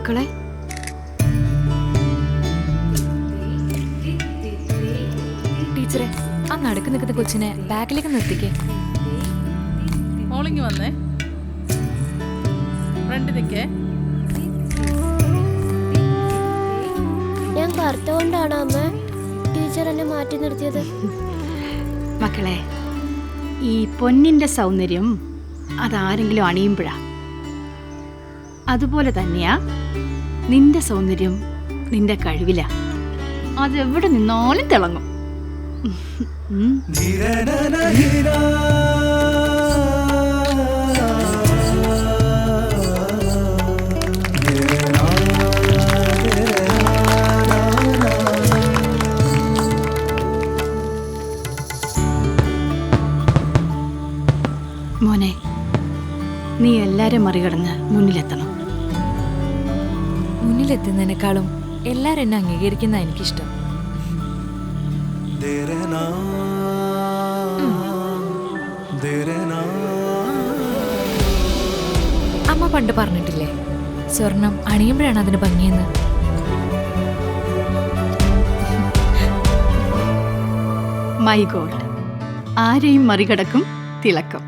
മക്കളെ, ടീച്ചറെ ആ നടക്ക് നിൽക്കുന്ന കൊച്ചിനെ ബാക്കിലേക്ക് നിർത്തിക്കേ. മോളിങ് വന്നേ, ഫ്രണ്ട് നിൽക്കേ. ഞാൻ കറുത്തുകൊണ്ടാണോ അമ്മ ടീച്ചർ എന്നെ മാറ്റി നിർത്തിയത്? മക്കളെ, ഈ പൊന്നിന്റെ സൗന്ദര്യം അതാരെങ്കിലും അണിയുമ്പോഴാ. അതുപോലെ തന്നെയാ നിന്റെ സൗന്ദര്യം നിന്റെ കഴിവിലാ. അതെവിടെ നിന്നാലും തിളങ്ങും. മോനെ, നീ എല്ലാരും മറികടന്ന് മുന്നിലെത്തണം. മുന്നിലെത്തുന്നതിനേക്കാളും എല്ലാരും എന്നെ അംഗീകരിക്കുന്ന എനിക്കിഷ്ടം. അമ്മ പണ്ട് പറഞ്ഞിട്ടില്ലേ, സ്വർണം അണിയുമ്പോഴാണ് അതിന് ഭംഗിയെന്ന്. മൈ ഗോഡ്, ആരെയും മറികടക്കും തിളക്കം.